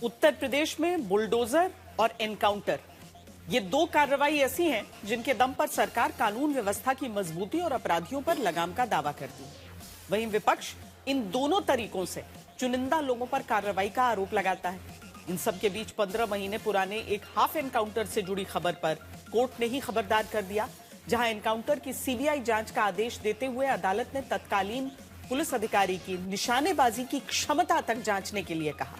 उत्तर प्रदेश में बुलडोजर और एनकाउंटर, ये दो कार्रवाई ऐसी हैं जिनके दम पर सरकार कानून व्यवस्था की मजबूती और अपराधियों पर लगाम का दावा करती है। वहीं विपक्ष इन दोनों तरीकों से चुनिंदा लोगों पर कार्रवाई का आरोप लगाता है। इन सब के बीच 15 महीने पुराने एक हाफ एनकाउंटर से जुड़ी खबर पर कोर्ट ने ही खबरदार कर दिया, जहां एनकाउंटर की सीबीआई जांच का आदेश देते हुए अदालत ने तत्कालीन पुलिस अधिकारी की निशानेबाजी की क्षमता तक जांचने के लिए कहा।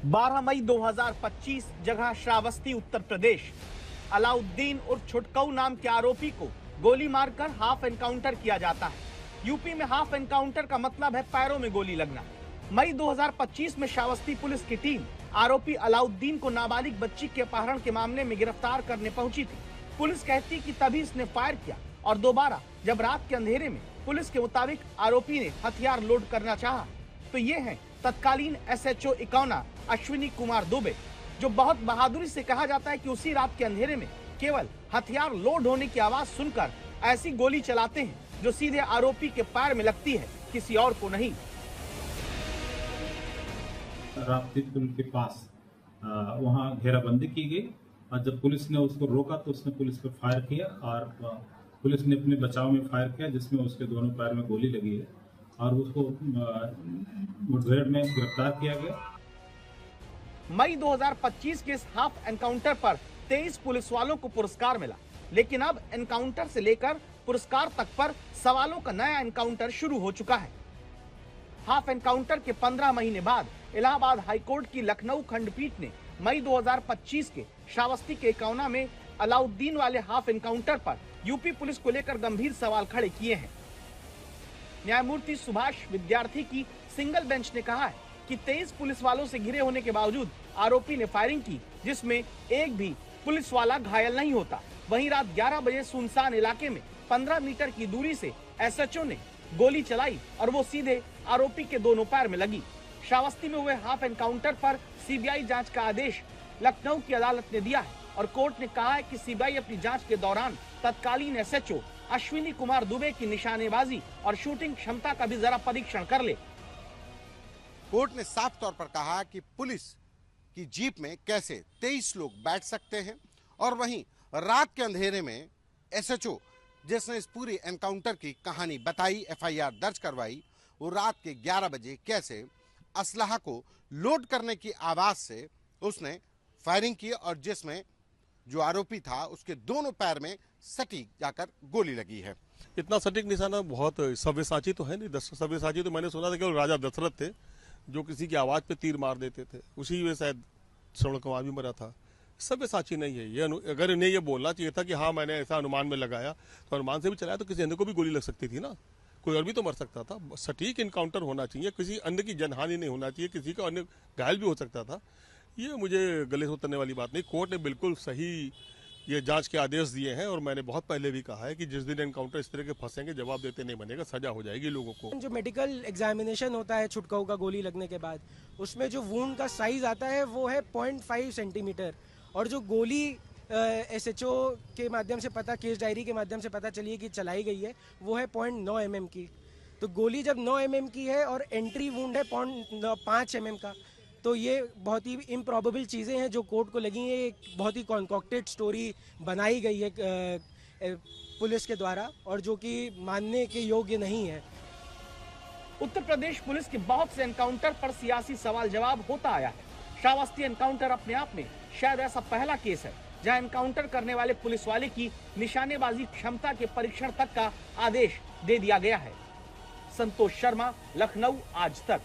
12 मई 2025 जगह श्रावस्ती, उत्तर प्रदेश। अलाउद्दीन उर्फ छुटकऊ नाम के आरोपी को गोली मारकर हाफ एनकाउंटर किया जाता है। यूपी में हाफ एनकाउंटर का मतलब है पैरों में गोली लगना। मई 2025 में श्रावस्ती पुलिस की टीम आरोपी अलाउद्दीन को नाबालिग बच्ची के अपहरण के मामले में गिरफ्तार करने पहुंची थी। पुलिस कहती कि तभी इसने फायर किया और दोबारा जब रात के अंधेरे में पुलिस के मुताबिक आरोपी ने हथियार लोड करना चाहा तो ये हैं तत्कालीन एसएचओ इकौना अश्विनी कुमार दुबे, जो बहुत बहादुरी से कहा जाता है कि उसी रात के अंधेरे में केवल हथियार लोड होने की आवाज सुनकर ऐसी गोली चलाते हैं जो सीधे आरोपी के पैर में लगती है, किसी और को नहीं। राप्ती पुल के पास वहां घेराबंदी की गई और जब पुलिस ने उसको रोका तो उसने पुलिस पर फायर किया और पुलिस ने अपने बचाव में फायर किया, जिसमें उसके दोनों पैर में गोली लगी है और उसको मुठभेड़ में गिरफ्तार किया गया। मई 2025 के इस हाफ एनकाउंटर पर 23 पुलिस वालों को पुरस्कार मिला, लेकिन अब एनकाउंटर से लेकर पुरस्कार तक पर सवालों का नया एनकाउंटर शुरू हो चुका है। हाफ एनकाउंटर के 15 महीने बाद इलाहाबाद हाईकोर्ट की लखनऊ खंडपीठ ने मई 2025 के श्रावस्ती के इकौना में अलाउद्दीन वाले हाफ एनकाउंटर पर यूपी पुलिस को लेकर गंभीर सवाल खड़े किए हैं। न्यायमूर्ति सुभाष विद्यार्थी की सिंगल बेंच ने कहा है कि 23 पुलिस वालों से घिरे होने के बावजूद आरोपी ने फायरिंग की, जिसमें एक भी पुलिस वाला घायल नहीं होता। वहीं रात 11 बजे सुनसान इलाके में 15 मीटर की दूरी से एसएचओ ने गोली चलाई और वो सीधे आरोपी के दोनों पैर में लगी। श्रावस्ती में हुए हाफ एनकाउंटर पर सीबीआई जांच का आदेश लखनऊ की अदालत ने दिया है और कोर्ट ने कहा है कि सीबीआई अपनी जांच के दौरान तत्कालीन एसएचओ अश्विनी कुमार दुबे की निशानेबाजी और शूटिंग क्षमता का भी जरा परीक्षण कर ले। कोर्ट ने साफ तौर पर कहा कि पुलिस की जीप में कैसे 23 लोग बैठ सकते हैं और वहीं रात के अंधेरे में एसएचओ जिसने इस पूरी एनकाउंटर की कहानी बताई, एफआईआर दर्ज करवाई, वो रात के 11 बजे कैसे असलहा को लोड करने की आवाज से उसने फायरिंग की और जिसमें जो आरोपी था उसके दोनों पैर में सटीक जाकर गोली लगी है। इतना सटीक निशाना बहुत सव्यसाची तो है नहीं। सव्यसाची तो मैंने सुना था केवल राजा दशरथ थे जो किसी की आवाज पे तीर मार देते थे, उसी में शायद श्रवण कुमार भी मरा था। सव्यसाची नहीं है ये। अगर इन्हें ये बोलना चाहिए था कि हाँ मैंने ऐसा अनुमान में लगाया, तो अनुमान से भी चलाया तो किसी अन्य को भी गोली लग सकती थी ना, कोई और भी तो मर सकता था। सटीक इनकाउंटर होना चाहिए, किसी अन्य की जनहानि नहीं होना चाहिए, किसी का अन्य घायल भी हो सकता था। ये मुझे गले से उतरने वाली बात नहीं। कोर्ट ने बिल्कुल सही ये जांच के आदेश दिए हैं और मैंने बहुत पहले भी कहा है कि जिस दिन एनकाउंटर इस तरह के फंसेंगे जवाब देते नहीं बनेगा, सजा हो जाएगी लोगों को। जो मेडिकल एग्जामिनेशन होता है छुटकाऊ का गोली लगने के बाद, उसमें जो वुंड का साइज आता है वो है 0.5 सेंटीमीटर और जो गोली एसएचओ के माध्यम से पता, केस डायरी के माध्यम से पता चली है कि चलाई गई है, वो है 0.9 mm की। तो गोली जब 9 mm की है और एंट्री वुंड है 0.5 mm का, तो ये बहुत ही इम्प्रॉबेबल चीज़ें हैं जो कोर्ट को लगी हैं। एक बहुत ही कॉन्कॉक्टेड स्टोरी बनाई गई है पुलिस के द्वारा और जो कि मानने के योग्य नहीं है। उत्तर प्रदेश पुलिस के बहुत से एनकाउंटर पर सियासी सवाल जवाब होता आया है। श्रावस्ती एनकाउंटर अपने आप में शायद ऐसा पहला केस है जहां एनकाउंटर करने वाले पुलिस वाले की निशानेबाजी क्षमता के परीक्षण तक का आदेश दे दिया गया है। संतोष शर्मा, लखनऊ, आज तक।